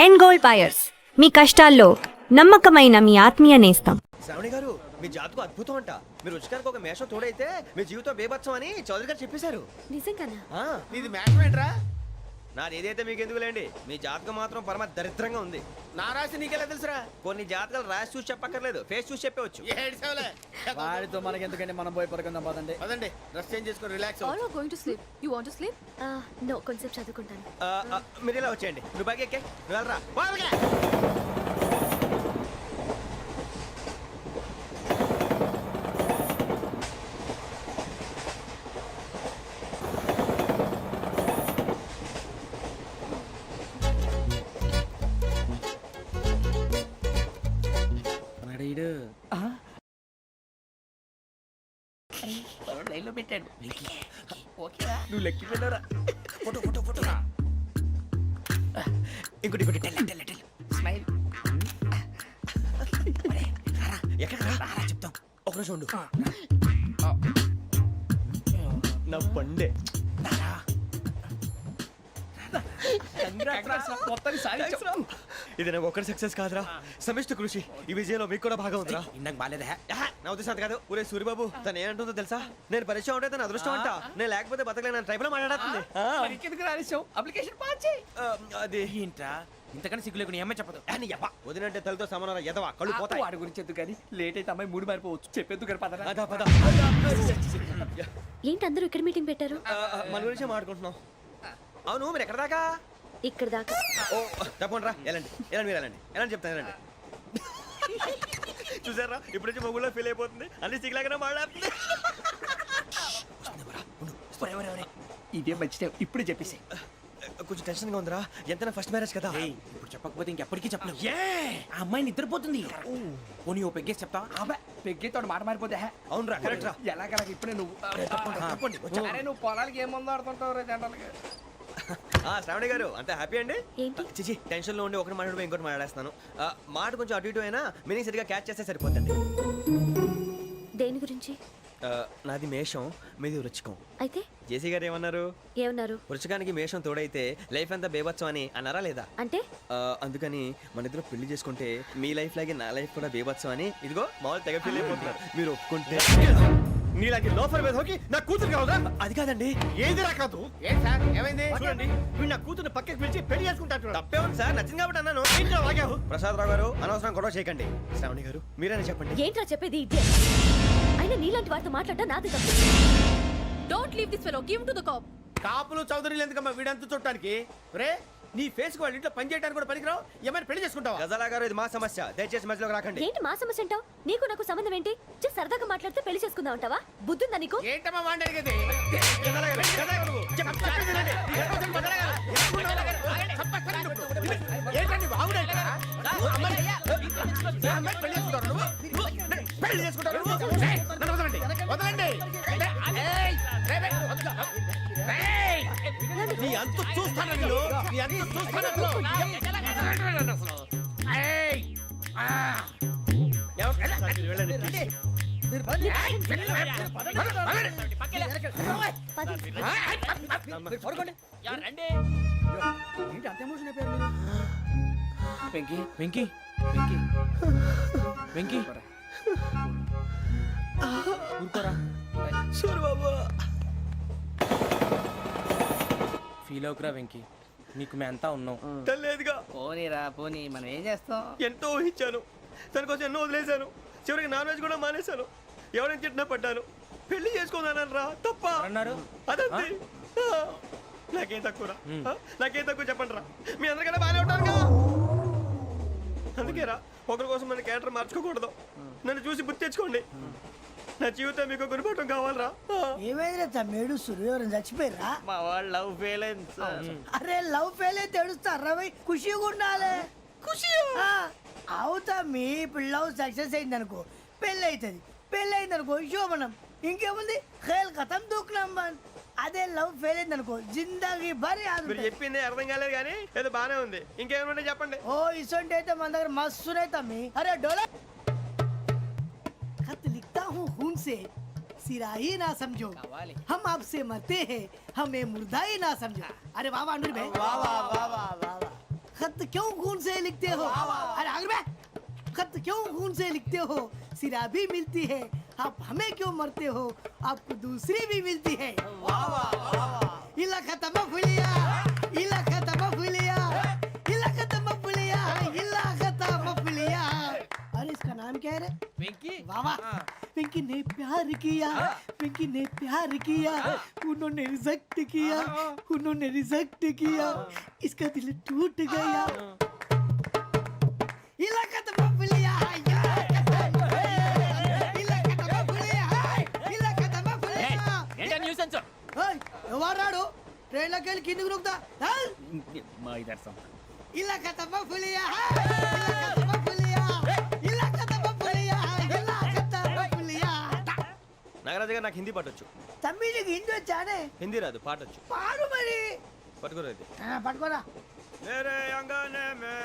And gold buyers, మీ కష్టాల్లో నమ్మకమైన మీ ఆత్మీయ నేస్తం. శ్రావణి గారు, మీ జాతకు అద్భుతం అంట. మీరు రుచికానికి ఒక మేషం తోడైతే మీ జీవితం బేబత్సం అని చౌదరి గారు చెప్పేశారు. నిజంగానా? నీది మేషం ఏంట్రా? నాది ఏదైతే మీకు ఎందుకులేండి, మీ జాతకం మాత్రం పరమ దరిద్రంగా ఉంది. నా రాసి నీకెలా తెలుసురా? కొన్ని జాతకాలు రాసి చూసి చెప్పక్కర్లేదు, ఫేస్ చూసి చెప్పవచ్చు. వాడితో మనకి ఎందుకంటే మనం పోయి పడుకుందాం పదండి. పదండి, డ్రెస్ చేంజ్ చేసుకొని relax All are going to sleep. You want to sleep? No, కొంచెం చదువుకుంటాను. మీరు ఇలా వచ్చేయండి. నువ్వు బాగా ఎక్కే, నువ్వు వెళ్ళరా. లైన్లో పెట్టాడు. నువ్వు లెక్కి పెట్టారా? Photo photo photo. ఇంకోటి ఇంకోటి స్మైల్. ఎక్కడ చెప్తాం. ఒక రోజు ఉండు. నా పండే ఇది నాకు ఒక్కడి సక్సెస్ కాదురా, సమిష్టి కృషి. ఈ విజయంలో మీకు కూడా భాగం ఉందిరా. ఇందాక బాలేదా? నా ఉద్దేశం కాదు. ఊరే సూర్యబాబు, తను ఏమంటుందో తెలుసా? నేను పరిచయం ఉంటే తన అదృష్టం అంట. నేను లేకపోతే బతకలేను ట్రైబ్ లో మాట్లాడుతుంది. అప్లికేషన్ పాస్ చేయి. అది ఏంట్రా ఇంతకన్నా సిగ్గు లేకుండా ఏమై చెప్పదు. వదినంటే తలతో సమానం ఎదవా, కళ్ళు పోతాయి. వాడి గురించి ఎందుకు కానీ లేట్ అయితే అమ్మాయి మూడు మారిపోవచ్చు. చెప్పేందుకు కానీ పద. అదా పద. ఏంటి అందరూ ఇక్కడ మీటింగ్ పెట్టారు? మన గురించే మాట్లాడుకుంటున్నాం. అవును, మీరు ఎక్కడ దాకా? ఇక్కడ దాకా. ఓ తప్పకుండా రా, వెళ్ళండి వెళ్ళండి, మీరు వెళ్ళండి వెళ్ళండి, చెప్తాను వెళ్ళండి. చూసారా, ఇప్పుడు నుంచి మొగుల్లో ఫీల్ అయిపోతుంది. అన్ని సిగ్లాగానే మాట్లాడుతుంది. ఇదే మంచి టైం, ఇప్పుడు చెప్పేసి. కొంచెం టెన్షన్ గా ఉందిరా, ఎంతైనా ఫస్ట్ మ్యారేజ్ కదా. ఇప్పుడు చెప్పకపోతే ఇంకెప్పటికీ చెప్పలేవు. ఆ అమ్మాయి నిద్రపోతుంది. పోనీ ఓ పెగ్గేసి చెప్తా. పెగ్గేతో మాట మారిపోతే. అవునురా, కరెక్ట్ రా. ఎలాగలా ఇప్పుడే నువ్వు అరే నువ్వు పొలాలకి ఏముందో ఆడుతుంటావు రే జనరల్గా. శ్రావణి గారు, అంత హ్యాపీ అండి? ఏంటి? చిచి, టెన్షన్ లో ఉండి ఒకటి మాట్లాడిపోయి ఇంకోటి మాట్లాడేస్తాను. మాట కొంచెం అటు ఇటు అయినా మీనింగ్ సరిగా క్యాచ్ చేస్తే సరిపోతుంది. దేని గురించి? నాది మేషం, మీది వృచ్చికం. అయితే జేసీ గారు ఏమన్నారు? ఏమన్నారు? వృచ్చికానికి మేషం తోడైతే లైఫ్ అంతా బేబత్సం అని అన్నారా లేదా? అంటే అందుకని మన ఇద్దరు పెళ్లి చేసుకుంటే మీ లైఫ్ లాగే నా లైఫ్ కూడా బేబత్సం అని ఇదిగో మామూలు తెగ ఫీల్ అయిపోతున్నారు. మీరు ఒప్పుకుంటే నీలాంటి లోఫర్ మీద హోకి నా కూతురు కావదా? అది కాదండి. ఏది రాకాదు. ఏం సార్ ఏమైంది? చూడండి, వీడు నా కూతురు పక్కకి పిలిచి పెళ్లి చేసుకుంటాడు. తప్పే ఉంది సార్, నచ్చింది కాబట్టి అన్నాను. ప్రసాద్ రావు గారు, అనవసరం గొడవ చేయకండి. శ్రావణి గారు, మీరైనా చెప్పండి. ఏంట్రా చెప్పేది? అయినా నీలాంటి వారితో మాట్లాడటం నాది తప్పు. Don't leave this fellow, give to the cop. కాపులు చౌదరులు ఎందుకమ్మా వీడంతా చూడటానికి? రే, నీ ఫేస్ కు వాళ్ళ ఇంట్లో పని చేయడానికి కూడా పనికిరావు. ఏమైనా పెళ్లి చేసుకుంటావా? గజాలా గారు, ఇది మా సమస్య, దయచేసి మధ్యలోకి రాకండి. ఏంటి మా సమస్య అంటావు? నీకు నాకు సంబంధం ఏంటి? జస్ట్ సరదాగా మాట్లాడితే పెళ్లి చేసుకుందాం అంటావా? బుద్ధుందా నీకు? ఏంటమ్మా వాడేది? పెళ్లి చేసుకుంటారు. నీ అంత చూస్తాను, నీ అంత చూస్తాను. వెంకీ వెంకీ వెంకీ వెంకీ ఊరుకోరా. ఫీల్ అవుకురా వెంకీ, నీకు మేము అంతా ఉన్నాం. తెలియదుగా. పోనీరా పోనీ, మనం ఏం చేస్తాం? ఎంతో ఊహించాను, తన కోసం ఎన్నో వదిలేశాను. చివరికి నాన్ వెజ్ కూడా మానేశాను. ఎవరైనా తిట్టినా పడ్డాను. పెళ్లి చేసుకున్నాను రా, తప్ప అన్నారు. అదంతే. నాకేం తక్కువరా? నాకేం తక్కువ చెప్పండి రా. మీ అందరికన్నా బాగానే ఉంటారు కదా. అందుకే రా, ఒకరి కోసం మన క్యారెక్టర్ మార్చుకోకూడదు. నన్ను చూసి గుర్తు తెచ్చుకోండి. నా జీవితం మీకు గురిపటం కావాలరా. ఏమైందిరా తమ్మేడు సూర్యవరం చచ్చిపోయిరా? మా వాళ్ళు లవ్ ఫెయిల్ అయింది సార్. అరే లవ్ ఫెయిల్ అయితే ఏడుస్తారా? ఖుషిగా ఉండాలి. ఖుషి అవుతా. మీ ఇప్పుడు లవ్ సక్సెస్ అయింది అనుకో, పెళ్ళి అవుతుంది. పెళ్ళి అయింది అనుకో శోభనం. ఇంకేముంది, ఖేల్ కథం దూకునాం బాన్. అదే లవ్ ఫెయిల్ అయింది అనుకో జిందాగీ భారీ. మీరు చెప్పింది అర్థం కాలేదు కానీ ఏదో బానే ఉంది. ఇంకేమైనా చెప్పండి. ఓ ఇసొంటి అయితే మన దగ్గర మస్తున్నాయి తమ్మి. అరే డోలా खत लिखता हूँ खून से, सिरा ही ना समझो, हम आपसे मरते हैं, हमें मुर्दा ही ना समझो. अरे वाह वाह अनुर भाई, वाह वाह वाह वाह वाह. खत क्यों खून से लिखते हो? अरे आगे बे, खत क्यों खून से लिखते हो? सिरा भी मिलती है, आप हमें क्यों मरते हो? आपको दूसरी भी मिलती है। इला खत्म फुलिया, इला खत्म फुलिया, इला खत्म फुलिया, इला खत्म फुलिया। अरे इसका नाम क्या है रे? వెంకీ वाह वाह, पिंकी ने प्यार किया, पिंकी ने प्यार किया, उन्होंने रिजेक्ट किया, उन्होंने रिजेक्ट किया, इसका दिल टूट गया। इलाका तो बबलिया है, इलाका तो बबलिया है, इलाका तो बबलिया। ఏంటా న్యూసెన్స్ ओए, ఎవరు రాడు? ట్రైన్లోకి వెళ్ళి కిందికి నొక్కుతా. మా ఇదర్సం ఇలాకా तो बबलिया है, इलाका तो बबलिया, इलाका तो बबलिया है, इलाका तो बबलिया। నాగరాజు గారు నాకు హిందీ పాటొచ్చు. తమ్మి నీకు హిందీ వచ్చానే? హిందీ రాదు, పాటొచ్చు. పాడు మరి. పట్టుకోలేదు. పట్టుకోరా. मेरे अंगने में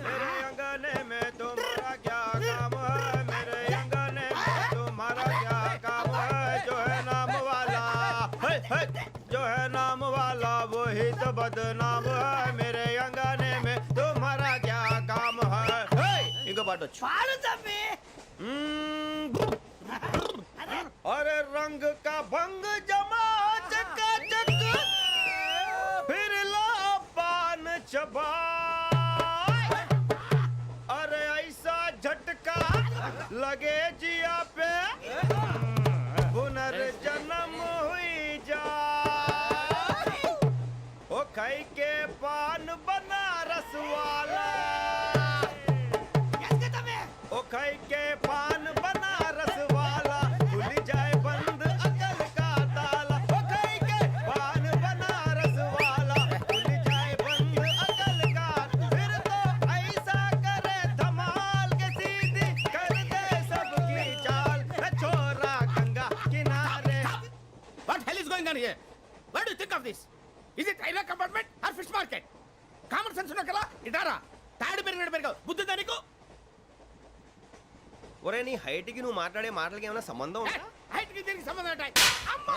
मेरे अंगने में तुम्हारा क्या काम है? मेरे अंगने में तुम्हारा क्या काम है? जो है नाम वाला जो है नाम वाला वही तो बदनाम है. मेरे अंगने में तुम्हारा क्या काम है? इनको पाटो. పాడు తమ్మి. अरे रंग का भंग जमा चकाचक फिर ला पान चबा. अरे ऐसा झटका लगे जिया पे पुनर्जन्म हुई जा. ओ खाई के पान बनारस वाला, ओ खाई के पान बनारस वाला खुल जाए बंद अकल का ताला. ओ खाई के पान बनारस वाला खुल जाए बंद अकल का. फिर तो ऐसा करे धमाल के सीधी कर दे सबकी चाल. छोरा गंगा किनारे. What hell is going on here? What do you think of this? Is it railway compartment or fish market? Common sense ఉన్నా కదా ఇటారా తాడి పెరిగినట్టు పెరగవు బుద్ధి దానికి. ఒరే నీ హైట్ కి నువ్వు మాట్లాడే మాటలకి ఏమైనా సంబంధం ఉందా? హైట్ కి దీనికి సంబంధం ఉంటాయి. అమ్మా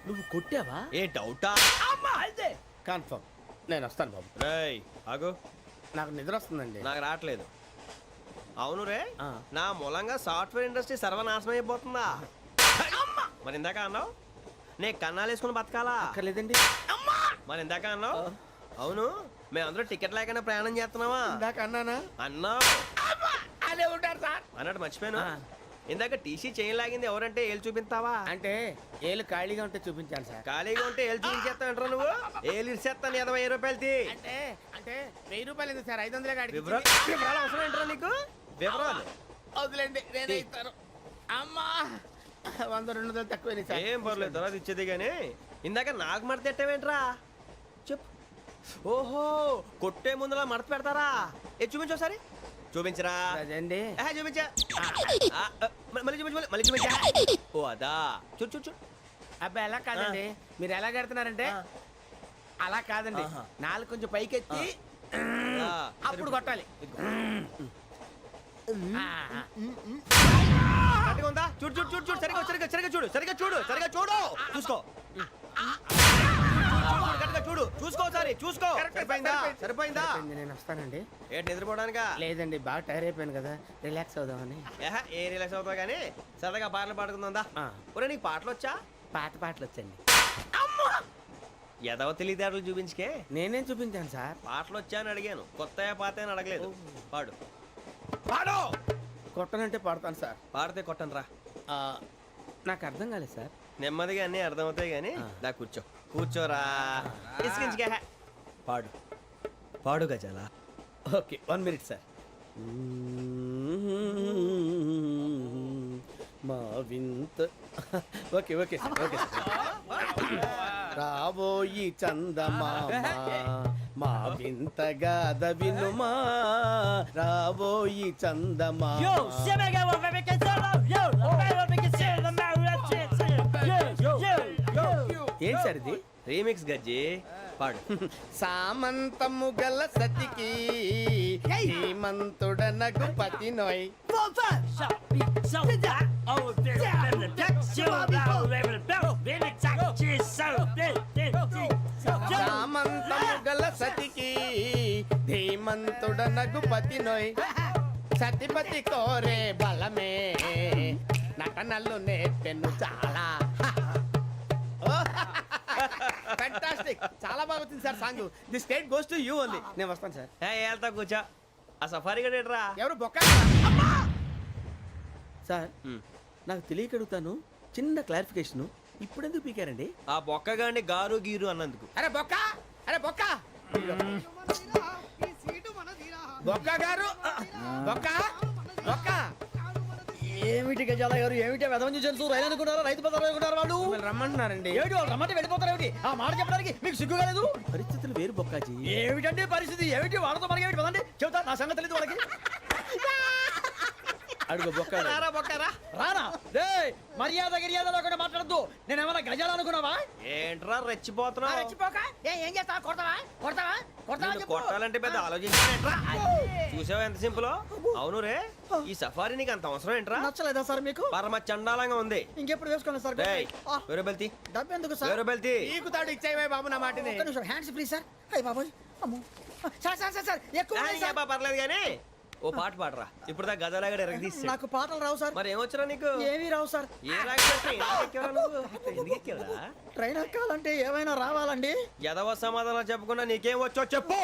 నువ్వు కొట్టావా? ఏ డౌటా? అమ్మా అయితే కన్ఫర్మ్ నేను వస్తాను బాబు. రేయ్ ఆగు, నాకు నిద్ర వస్తుందండి. నాకు రావట్లేదు. అవును రే, ఆ. నా మూలంగా సాఫ్ట్వేర్ ఇండస్ట్రీ సర్వనాశనం అయిపోతుందా? మరి ఇందాక అన్నావు నే కన్నాలు వేసుకుని బతకాలా? అక్కర్లేదండి. మరి ఇందాక అన్నావు అవును మేమందరూ టికెట్ లేకుండా ప్రయాణం చేస్తున్నావా ఇందాక అన్నానా? అన్నావు. అదే ఉంటారు సార్. అన్నట్టు మర్చిపోయాను. ఆ. ఇందాక టీసీ చేయి లాగింది ఎవరంటే ఏళ్ళు చూపిస్తావా? అంటే ఏళ్ళు ఖాళీగా ఉంటే చూపించాను సార్. ఖాళీగా ఉంటే ఏళ్ళు చూపించేస్తానంటారా నువ్వు? ఏళ్ళు ఇచ్చేస్తాను 20 రూపాయలది. అంటే అంటే 1000 రూపాయలు ఎందుకు సార్? 500 గాడికి వివరాలు అవసరం ఏంటరా నీకు? వివరాలు వదిలేండి నేనే ఇస్తాను. అమ్మా 100-200 తక్కువ సార్. ఏం పర్లేదు, తర్వాత ఇచ్చేది కానీ ఇందాక నాకు మడత పెట్టావేంట్రా? చెప్పు. ఓహో కొట్టే ముందులా మడత పెడతారా? ఏ చూపించు ఒకసారి. చూపించరా? అదండి చూపించా. మళ్ళీ చూపించు, మళ్ళీ చూపించా. ఓ అదా, చూడు చూడు చూడు. అబ్బాయి ఎలా కాదండి, మీరు ఎలా కడుతున్నారంటే అలా కాదండి. ఆహా. నాలుగు కొంచెం పైకెత్తి అప్పుడు కొట్టాలి. కరెక్ట్గా ఉందా? చూడు చూడు చూడు చూడు. సరిగా సరిగా సరిగా చూడు, సరిగా చూడు, సరిగా చూడు. చూసుకో కరెక్ట్గా చూడు, చూసుకో ఒకసారి చూసుకో. సరిపోయిందా? సరిపోయిందా? నేను వస్తానండి. ఏంటి నిద్రపోవడానికా? లేదండి బాగా టైర్ అయిపోయాను కదా, రిలాక్స్ అవుదామని. ఏ రిలాక్స్ అవుతావు కానీ సరదాగా పాటలు పాడుకుందా? ఆ. ఒరే నీకు పాటలు వచ్చా? పాత పాటలు వచ్చండి. ఎదవ తెలివితేటలు చూపించుకే. నేనేం చూపించాను సార్? పాటలు వచ్చా అని అడిగాను, కొత్త పాత అని అడగలేదు. పాడు. పాడు. కొట్టనంటే పాడతాను సార్. పాడితే కొట్టను రా. నాకు అర్థం కాలేదు సార్. నెమ్మదిగా అన్నీ అర్థమవుతాయి కానీ దా కూర్చో. కూర్చోరా. ఇసుకించుకే. పాడు పాడు గజాల. Okay 1 minute sir. మా వింత okay okay sir okay sir. రాబోయి చందమామ మా వింత గాథ వినుమా. రాబోయి చందమామ. ఏం సార్ ఇది? రీమిక్స్ గజ్జి. పాడు. సామంతము గల సతికి హేమంతుడనగు పతి నోయ్. సామంతము గల సతికి ధీమంతుడనగు పతి నోయ్ సతిపతి కోరే బలమే నటనలు నేర్పెను చాలా ఫ్యాంటాస్టిక్ చాలా బాగా వచ్చింది sir song the state goes to you only నేను వస్తాను సార్ వెళ్తా కూర్చో ఆ సఫారీ గడేట్రా ఎవరు బొక్క సార్ నాకు తెలియక అడుగుతాను చిన్న క్లారిఫికేషన్ ఇప్పుడు ఎందుకు పీకారండి ఆ బొక్కగాండి గారు గీరు అన్నందుకు అరే బొక్క అరే బొక్క బొక్క గారు బొక్క బొక్క ఏమిటి గజాల గారు ఏమిటి వెదవం చూసారు రైలు అనుకున్నారా రైతు బజార్ అనుకున్నారు వాళ్ళు మిమ్మల్ని రమ్మంటున్నారండి ఏమిటి వాళ్ళు రమ్మంటే వెళ్ళిపోతారు ఏమిటి ఆ మాట చెప్పడానికి మీకు సిగ్గు కాలేదు పరిస్థితులు వేరు బొక్కాజీ ఏమిటండి పరిస్థితి ఏమిటి వాళ్ళతో మనకి ఏమిటి పదండి చెబుతా నా సంగతి తెలియదు వాళ్ళకి అడుగు బొక్క రారా బొక్కరా రానా రే మర్యాద గిర్యాద లేకుండా మాట్లాడద్దు నేను ఏమైనా గజాలు అనుకున్నావా ఏంట్రా రెచ్చిపోతున్నావు రెచ్చిపోక ఏం చేస్తావా కొడతావా కొడతావా కొడతావా నిన్ను చెప్పు. కొట్టాలంటే పెద్ద ఆలోచించానేంట్రా చూసావా ఎంత సింపుల్ అవును రే ఈ సఫారీ నీకు అంత అవసరం ఏంట్రా నచ్చలేదా సార్ మీకు పరమ చండాలంగా ఉంది ఇంకెప్పుడు వేసుకోండి సార్ డేయ్, వేరే బెల్తి డబ్బు ఎందుకు సార్ వేరే బెల్తి నీకు తాడు ఇచ్చేవే బాబు నా మాటని ఒక్క నిమిషం హ్యాండ్స్ ఫ్రీ సార్ అయ్యి బాబోయ్ అమ్మో సార్ సార్ సార్ సార్ ఎక్కువ ఉన్నాయి సార్. పర్లేదు కానీ ఓ పాట పాడరా ఇప్పుడు దా గదలాగడ ఎరగదీసి నాకు పాటలు రావు సార్ మరి ఏమొచ్చరా నీకు ఏమీ రావు సార్ ఏ రాకపోతే ఎందుకు ఎక్కేవరా నువ్వు? ఎందుకు ఎక్కేవరా ట్రైన్ ఎక్కాలంటే ఏమైనా రావాలండి ఎదవ సమాధానం చెప్పకుండా నీకేం వచ్చో చెప్పు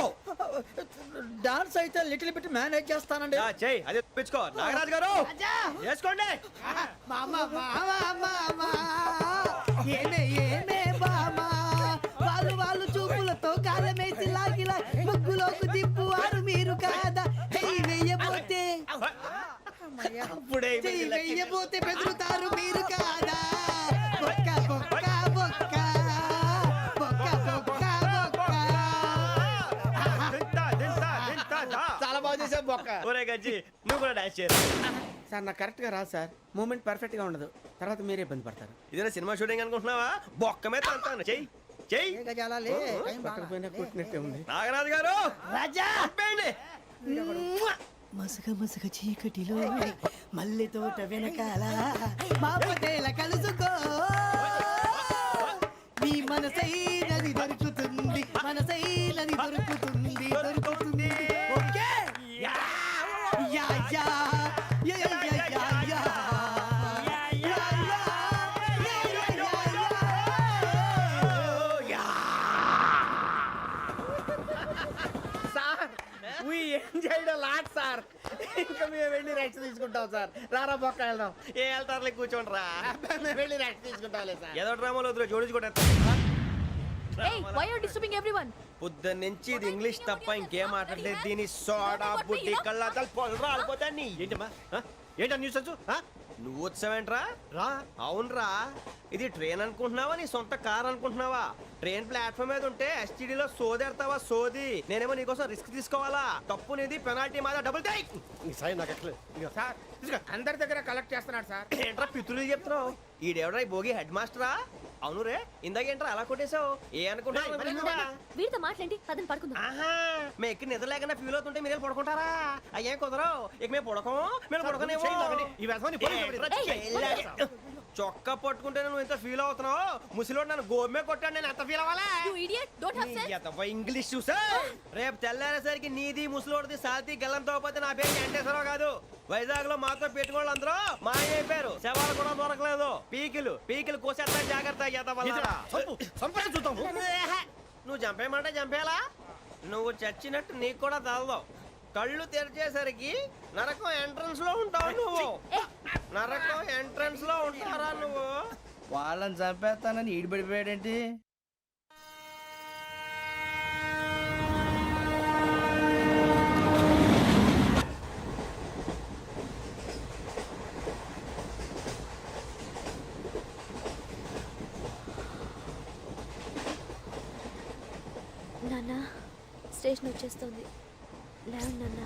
డాన్స్ అయితే లిటిల్ బిట్ మేనేజ్ చేస్తానండి చెయ్యి అదే తెప్పించుకో నాగరాజు గారు చేసుకోండి ఏమే ఏమే బామా వాళ్ళు వాళ్ళు చూపులతో కాలమేసి లాగిలా ముగ్గులోకి తిప్పువారు మీరు కాదా చెయ్యి వెయ్యబోతే అప్పుడే చెయ్యి వెయ్యబోతే బెదురుతారు మీరు కాదా బొక్క బొక్క బొక్క బొక్క బొక్క బొక్క చాలా బాగా చేసావు బొక్క ఒరే గజ్జి నువ్వు కూడా డాన్స్ చేయరు సార్ నాకు కరెక్ట్ గా రాదు సార్ మూమెంట్ పర్ఫెక్ట్ గా ఉండదు తర్వాత మీరే ఇబ్బంది పడతారు ఇదేనా సినిమా షూటింగ్ అనుకుంటున్నావా బొక్క మీద అంటాను చెయ్యి చెయ్యి ఏ గజాలాలే టైం పక్కన బాగా. పోయినా కొట్టినట్టే ఉంది నాగరాజు గారు రాజా ఆపేయండి. మసక మసక చీకటిలో మల్లె తోట వెనకాల బాపతేల కలుసుకో మీ మనసైనది దొరుకుతుంది మనసైనది దొరుకుతుంది దొరుకుతుంది okay yeah yeah yeah yeah yeah yeah yeah yeah yeah yeah sir we enjoyed lot sir ఇంకా మేము వెళ్ళి రెస్ట్ తీసుకుంటాం సార్ రారా బొక్క వెళ్దాం ఏ వెళ్తారులే కూర్చోండి రా మేము వెళ్ళి రెస్ట్ తీసుకుంటాంలే సార్ ఏదో డ్రామాలో వద్దు జోడించుకుంటా Hey, why are you disturbing everyone? పొద్దున్న నుంచి ఇది ఇంగ్లీష్ తప్ప ఇంకేం మాట్లాడలేదు దీని సోడా బుద్ధి కళ్ళ పొలరా రాలిపోతా నీ ఏంటమ్మా ఏంటా న్యూస్ వచ్చు నువ్వు వచ్చావేంట్రా రా అవునరా ఇది ట్రైన్ అనుకుంటున్నావా నీ సొంత కార్ అనుకుంటున్నావా ట్రైన్ ప్లాట్ఫామ్ మీద ఉంటే ఎస్టీడీలో సోదేడతావా సోది నేనేమో నీకోసం రిస్క్ తీసుకోవాలా తప్పు నీది పెనాల్టీ మాదా డబుల్ టై సార్ నాకు ఎట్లేదు సార్ తీసుకో. అందరి దగ్గర కలెక్ట్ చేస్తున్నాడు సార్ ఏంట్రా పితులు చెప్తున్నావు ఈడెవడ్రా ఈ భోగి హెడ్ మాస్టరా అవును రే ఇందాకేంట్రా అలా కొట్టేశావు ఏ అనుకుంటున్నా వీరితో మాట్లాడి పదని పడుకుందాం. ఆహా మేము ఎక్కి నిద్ర లేకుండా ఫీల్ అవుతుంటే మీరు పడుకుంటారా అయ్యేం కుదరవు ఇక మేము పడకం మేము పడకనేమో ఈ వ్యసనాన్ని పోలీసులు చొక్కా పట్టుకుంటే నువ్వు ఎంత ఫీల్ అవుతున్నావు ముసలివాడు నన్ను గోమే కొట్టాడు నేను ఎంత ఫీల్ అవ్వాలా You idiot, don't have sense. English చూసా రేపు తెల్లారేసరికి నీది ముసలోడిది సాతి గల్లంతో పోతే నా పేరు వెంకటేశ్వరరావు కాదు వైజాగ్ లో మాతో పెట్టుకోళ్ళు అందరూ మాయైపోయారు శవాలు కూడా దొరకలేదు పీకిలు కోసేస్తా జాగ్రత్త చూద్దాం నువ్వు చంపేయమంటే చంపేలా నువ్వు చచ్చినట్టు నీకు కూడా తగదు కళ్ళు తెరిచేసరికి నరకం ఎంట్రన్స్ లో ఉంటావు నువ్వు నరకం ఎంట్రన్స్ లో ఉంటారా నువ్వు వాళ్ళని చంపేస్తానని ఈడిపడిపోయాడేంటి నాన్న స్టేషన్ వచ్చేస్తుంది లేవండి నాన్న.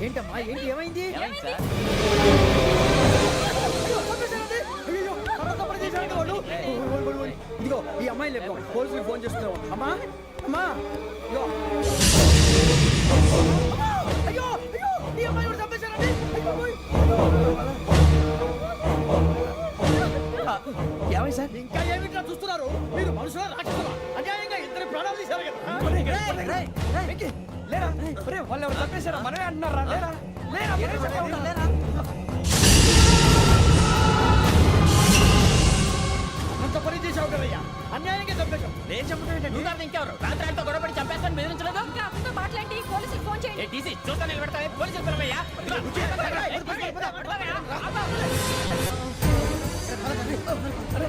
ఏంటమ్మా ఏంటి ఏమైంది అయ్యో, చంపేశారండి. అయ్యో, ఎవరో తప్పుడు చేశారు. చంపేశారంట వాళ్ళు. ఇదిగో ఈ అమ్మాయి లేదు పోలీసులకు ఫోన్ చేస్తున్నావు. అమ్మా అమ్మా ఇదిగో. అయ్యో అయ్యో ఈ అమ్మాయి కూడా చంపేశారండి. ఏమై సార్ ఇంకా ఏమిట్లా చూస్తున్నారు మీరు? మనుషుల రాక్షసులా అన్యాయంగా ఇద్దరు ప్రాణాలు తీశారు కదా. లేరా వాళ్ళు ఎవరు చంపేశారా? మనమే అంటున్నారా? లేరా లేరా అంత పని చేసావు కదయ్యా, అన్యాయంగా చంపేశావు. నేను చెప్పడం నువ్వు కాదు ఇంకెవరు? రాత్రి ఆయనతో గొడవపడి చంపేస్తాను బెదిరించలేదు. ఇంకా అతనితో మాట్లాడి పోలీసులకు ఫోన్ చేయండి. ఏ టీసీ చూస్తా నిలబెడతావే పోలీసులు పిలవయ్యా. అరే